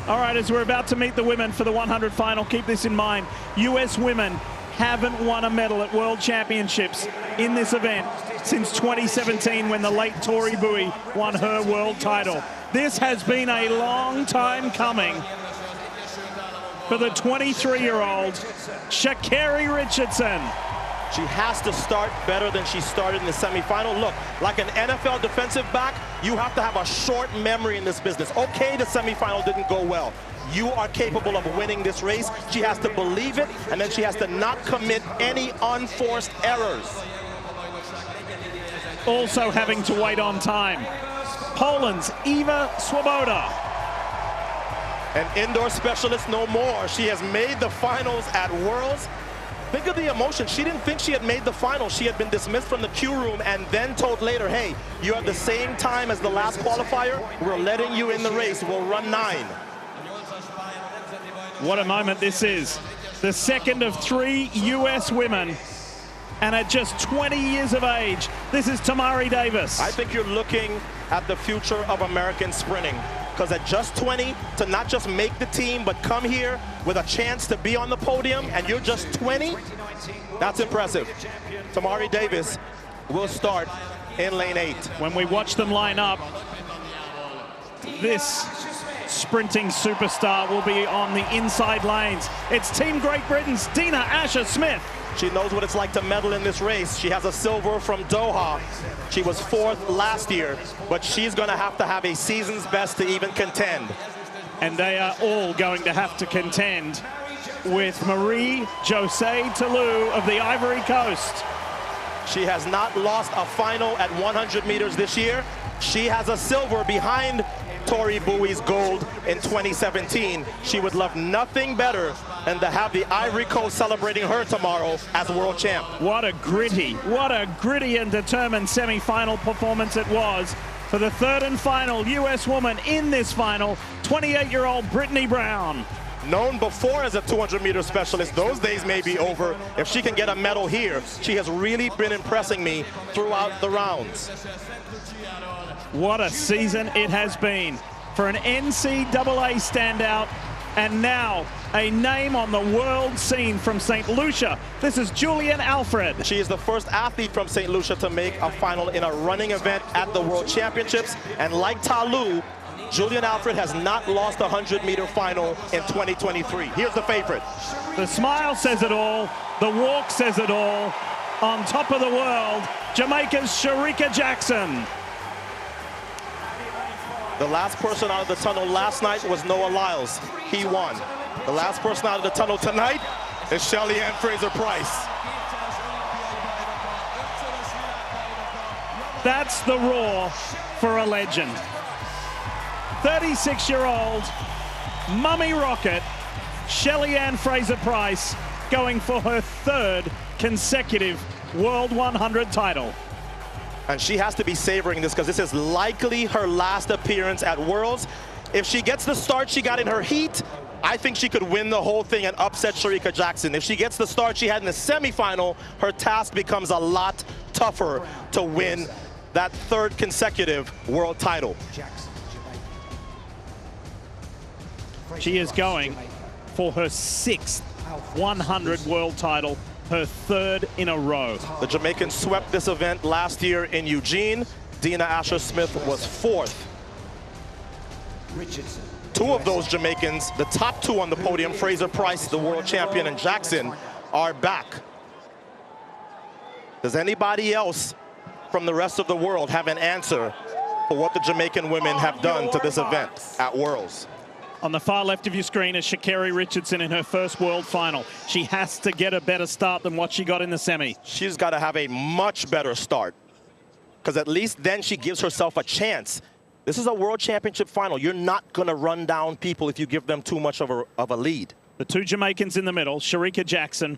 All right, as we're about to meet the women for the 100 final, keep this in mind. U.S. women haven't won a medal at World Championships in this event since 2017 when the late Tori Bowie won her world title. This has been a long time coming for the 23-year-old Sha'Carri Richardson. She has to start better than she started in the semifinal. Look, like an NFL defensive back, you have to have a short memory in this business. Okay, the semifinal didn't go well. You are capable of winning this race. She has to believe it, and then she has to not commit any unforced errors. Also having to wait on time, Poland's Eva Swoboda. An indoor specialist no more. She has made the finals at Worlds. Think of the emotion. She didn't think she had made the final. She had been dismissed from the queue room and then told later, hey, you have the same time as the last qualifier. We're letting you in the race. We'll run 9. What a moment this is. The second of 3 U.S. women. And at just 20 years of age, this is Tamari Davis. I think you're looking at the future of American sprinting. Because at just 20, to not just make the team, but come here with a chance to be on the podium, and you're just 20, that's impressive. Tamari Davis will start in lane 8. When we watch them line up, this sprinting superstar will be on the inside lanes. It's Team Great Britain's Dina Asher-Smith. She knows what it's like to medal in this race. She has a silver from Doha. She was 4th last year, but she's going to have a season's best to even contend. And they are all going to have to contend with Marie-Josée Tallou of the Ivory Coast. She has not lost a final at 100 meters this year. She has a silver behind Tori Bowie's gold in 2017. She would love nothing better than to have the Ivory Coast celebrating her tomorrow as world champ. What a gritty and determined semi-final performance it was for the third and final U.S. woman in this final, 28-year-old Brittany Brown. Known before as a 200-meter specialist, those days may be over. If she can get a medal here, she has really been impressing me throughout the rounds. What a season it has been for an NCAA standout, and now a name on the world scene from St. Lucia. This is Julian Alfred. She is the first athlete from St. Lucia to make a final in a running event at the World Championships. And like Tallou, Julian Alfred has not lost a 100-meter final in 2023. Here's the favorite. The smile says it all. The walk says it all. On top of the world, Jamaica's Shericka Jackson. The last person out of the tunnel last night was Noah Lyles. He won. The last person out of the tunnel tonight is Shelly-Ann Fraser-Pryce. That's the roar for a legend. 36-year-old Mummy Rocket, Shelly-Ann Fraser-Pryce, going for her 3rd consecutive World 100 title. And she has to be savoring this because this is likely her last appearance at Worlds. If she gets the start she got in her heat, I think she could win the whole thing and upset Shericka Jackson. If she gets the start she had in the semifinal, her task becomes a lot tougher to win that 3rd consecutive world title. She is going for her 6th 100 world title, her 3rd in a row. The Jamaicans swept this event last year in Eugene. Dina Asher-Smith was 4th. 2 of those Jamaicans, the top 2 on the podium, Fraser-Pryce, the world champion, and Jackson, are back. Does anybody else from the rest of the world have an answer for what the Jamaican women have done to this event at Worlds? On the far left of your screen is Sha'Carri Richardson in her first world final. She has to get a better start than what she got in the semi. She's got to have a much better start, because at least then she gives herself a chance. This is a world championship final. You're not going to run down people if you give them too much of a lead. The 2 Jamaicans in the middle, Shericka Jackson,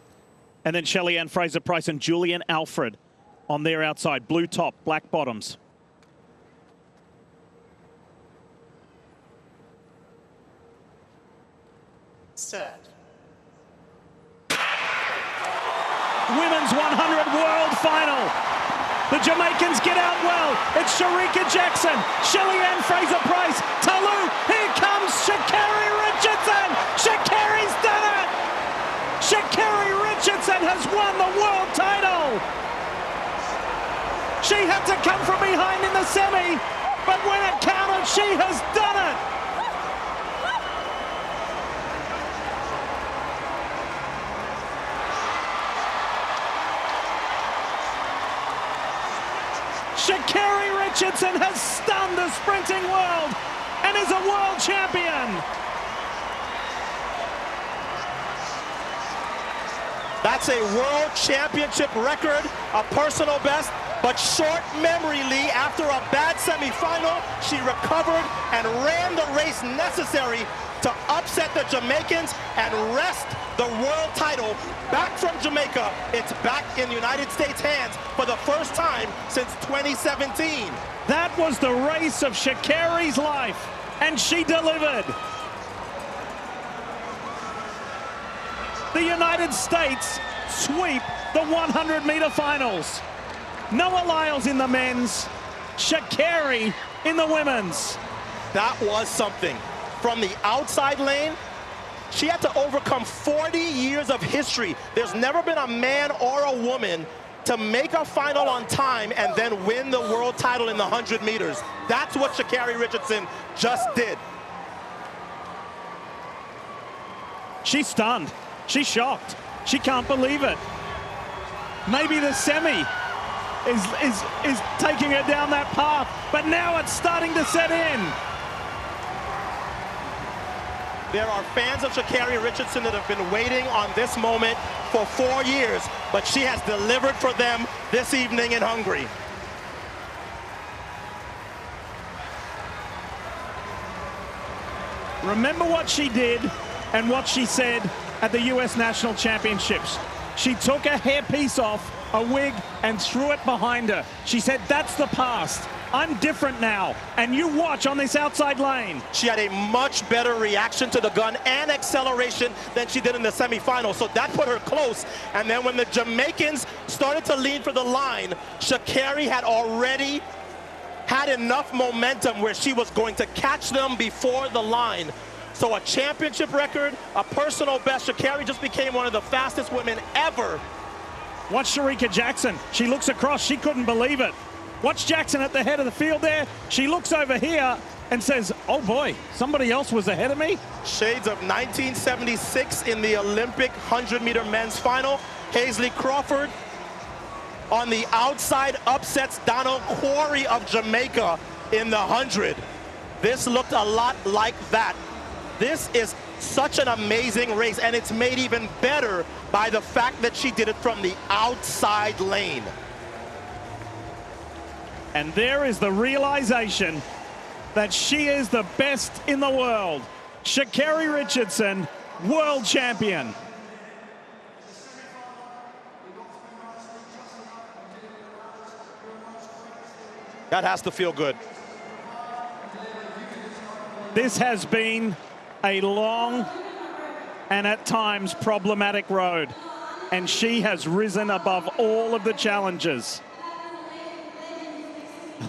and then Shelly-Ann Fraser-Pryce and Julian Alfred on their outside. Blue top, black bottoms. Set. Women's 100 world final. The Jamaicans get out well. It's Shericka Jackson, Shelly-Ann Fraser-Pryce, Tallou. Here comes Sha'Carri Richardson. She had to come from behind in the semi, but when it counted, she has done it. Sha'Carri Richardson has stunned the sprinting world and is a world champion. That's a world championship record, a personal best, but short memory, Lee. After a bad semifinal, she recovered and ran the race necessary to upset the Jamaicans and wrest the world title back from Jamaica. It's back in the United States' hands for the first time since 2017. That was the race of Sha'Carri's life, and she delivered. The United States sweep the 100-meter finals. Noah Lyles in the men's, Sha'Carri in the women's. That was something. From the outside lane, she had to overcome 40 years of history. There's never been a man or a woman to make a final on time and then win the world title in the 100 meters. That's what Sha'Carri Richardson just did. She's stunned. She's shocked. She can't believe it. Maybe the semi is taking her down that path, but now it's starting to set in. There are fans of Sha'Carri Richardson that have been waiting on this moment for 4 years, but she has delivered for them this evening in Hungary. Remember what she did and what she said at the US National Championships. She took a hairpiece off, a wig, and threw it behind her. She said, that's the past. I'm different now. And you watch on this outside lane. She had a much better reaction to the gun and acceleration than she did in the semifinal. So that put her close. And then when the Jamaicans started to lean for the line, Sha'Carri had already had enough momentum where she was going to catch them before the line. So a championship record, a personal best. Sha'Carri just became one of the fastest women ever. Watch Shericka Jackson. She looks across. She couldn't believe it. Watch Jackson at the head of the field there. She looks over here and says, oh boy, somebody else was ahead of me. Shades of 1976 in the Olympic 100-meter men's final. Hazley Crawford on the outside upsets Donald Quarry of Jamaica in the 100. This looked a lot like that. This is such an amazing race, and it's made even better by the fact that she did it from the outside lane. And there is the realization that she is the best in the world. Sha'Carri Richardson, world champion. That has to feel good. This has been a long and at times problematic road, and she has risen above all of the challenges.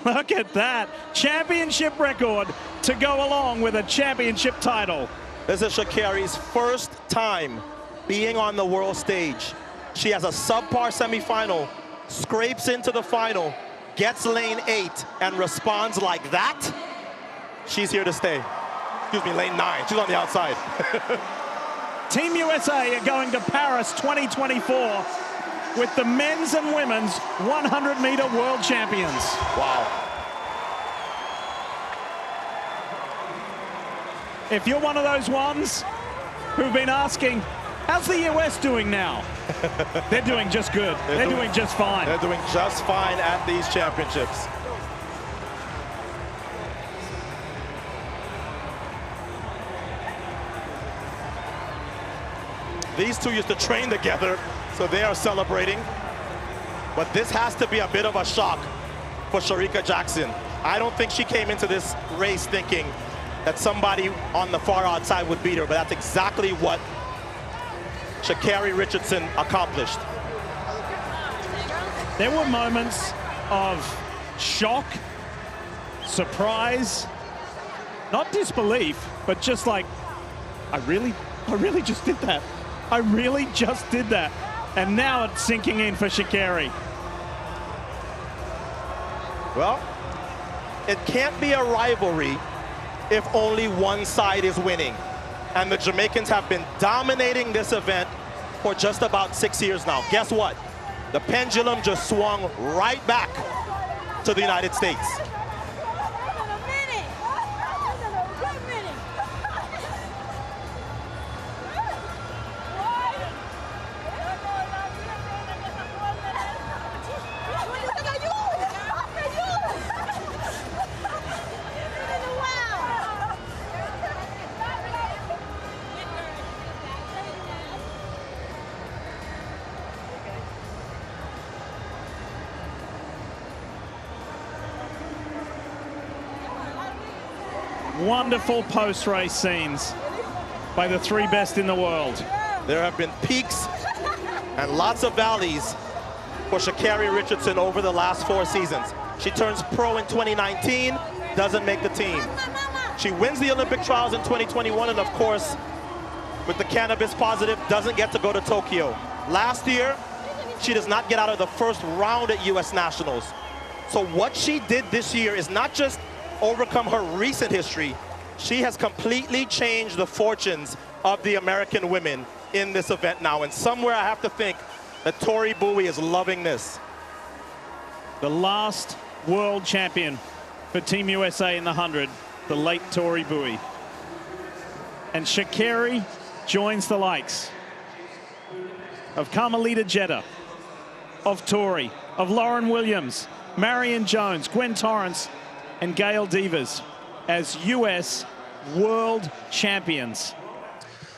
Look at that championship record to go along with a championship title. This is Sha'Carri's first time being on the world stage. She has a subpar semifinal, scrapes into the final, gets lane 8, and responds like that. She's here to stay. Excuse me, lane 9. She's on the outside. Team USA are going to Paris 2024 with the men's and women's 100-meter world champions. Wow. If you're one of those ones who've been asking, how's the US doing now? They're doing just good. They're doing just fine. They're doing just fine at these championships. These two used to train together, so they are celebrating. But this has to be a bit of a shock for Shericka Jackson. I don't think she came into this race thinking that somebody on the far outside would beat her, but that's exactly what Sha'Carri Richardson accomplished. There were moments of shock, surprise, not disbelief, but just like, I really just did that. I really just did that. And now it's sinking in for Sha'Carri. Well, it can't be a rivalry if only one side is winning. And the Jamaicans have been dominating this event for just about 6 years now. Guess what? The pendulum just swung right back to the United States. Wonderful post-race scenes by the three best in the world. There have been peaks and lots of valleys for Sha'Carri Richardson over the last 4 seasons. She turns pro in 2019, doesn't make the team. She wins the Olympic trials in 2021, and of course, with the cannabis positive, doesn't get to go to Tokyo. Last year, she does not get out of the first round at US Nationals. So what she did this year is not just overcome her recent history, she has completely changed the fortunes of the American women in this event now. And somewhere I have to think that Tori Bowie is loving this. The last world champion for Team USA in the 100, the late Tori Bowie. And Sha'Carri joins the likes of Carmelita Jeter, of Tori, of Lauren Williams, Marion Jones, Gwen Torrance, and Gail Devers as U.S. world champions.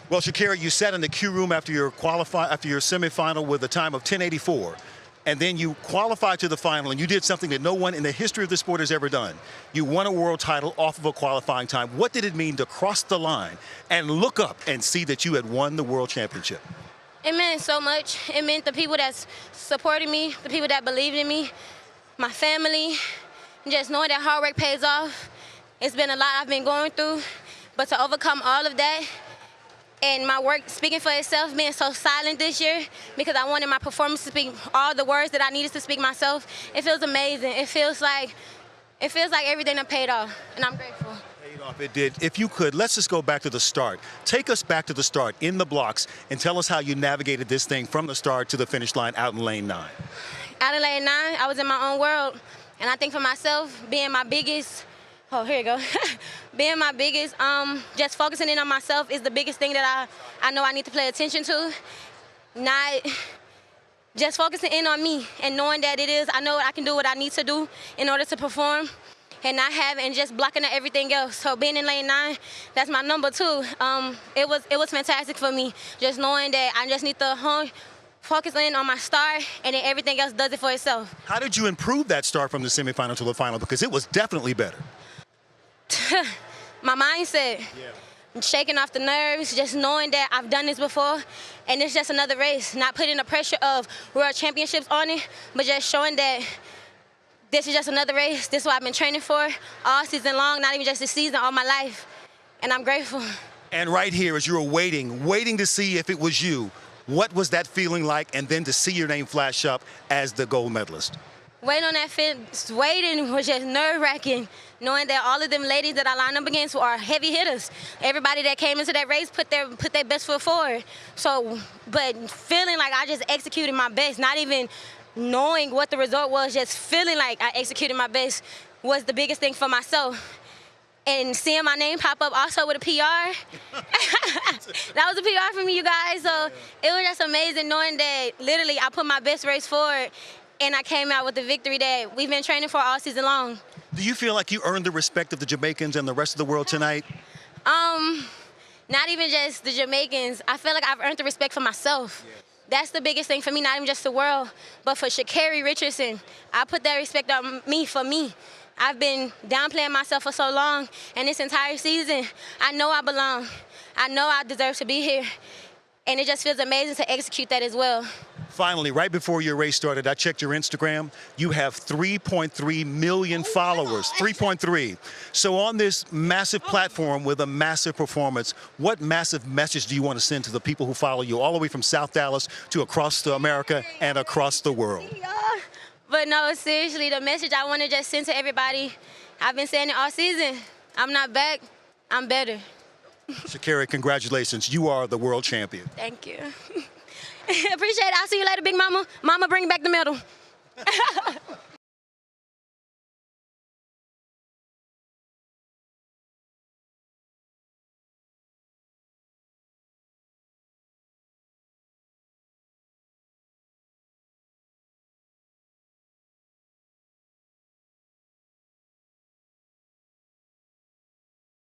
Well, Sha'Carri, you sat in the Q room after your semifinal with a time of 10:84, and then you qualified to the final, and you did something that no one in the history of the sport has ever done. You won a world title off of a qualifying time. What did it mean to cross the line and look up and see that you had won the world championship? It meant so much. It meant the people that's supporting me, the people that believed in me, my family. Just knowing that hard work pays off. It's been a lot I've been going through, but to overcome all of that and my work speaking for itself, being so silent this year because I wanted my performance to speak all the words that I needed to speak myself, it feels amazing. It feels like everything that paid off, and I'm grateful. Paid off, it did. If you could, let's just go back to the start. Take us back to the start in the blocks and tell us how you navigated this thing from the start to the finish line out in lane 9. Out in lane 9, I was in my own world. And I think for myself, being my biggest, being my biggest, just focusing in on myself is the biggest thing that I know I need to pay attention to. Not just focusing in on me and knowing that I know I can do what I need to do in order to perform and just blocking out everything else. So being in lane 9, that's my number 2. It was fantastic for me, just knowing that I just need to focus in on my start, and then everything else does it for itself. How did you improve that start from the semifinal to the final? Because it was definitely better. My mindset, shaking off the nerves, just knowing that I've done this before, and it's just another race. Not putting the pressure of world championships on it, but just showing that this is just another race. This is what I've been training for all season long, not even just this season, all my life, and I'm grateful. And right here, as you were waiting to see if it was you, what was that feeling like, and then to see your name flash up as the gold medalist? Waiting on that waiting was just nerve-wracking, knowing that all of them ladies that I lined up against are heavy hitters. Everybody that came into that race put their best foot forward. So, but feeling like I just executed my best, not even knowing what the result was, just feeling like I executed my best was the biggest thing for myself. And seeing my name pop up also with a PR, that was a PR for me, you guys. So it was just amazing knowing that literally I put my best race forward and I came out with the victory that we've been training for all season long. Do you feel like you earned the respect of the Jamaicans and the rest of the world tonight? Not even just the Jamaicans. I feel like I've earned the respect for myself. Yes. That's the biggest thing for me, not even just the world, but for Sha'Carri Richardson. I put that respect on me for me. I've been downplaying myself for so long, and this entire season, I know I belong. I know I deserve to be here, and it just feels amazing to execute that as well. Finally, right before your race started, I checked your Instagram. You have 3.3 million followers, 3.3. So on this massive platform with a massive performance, what massive message do you want to send to the people who follow you all the way from South Dallas to across America and across the world? But no, seriously, the message I want to just send to everybody, I've been saying it all season. I'm not back. I'm better. Sha'Carri, congratulations. You are the world champion. Thank you. Appreciate it. I'll see you later, Big Mama. Mama, bring back the medal.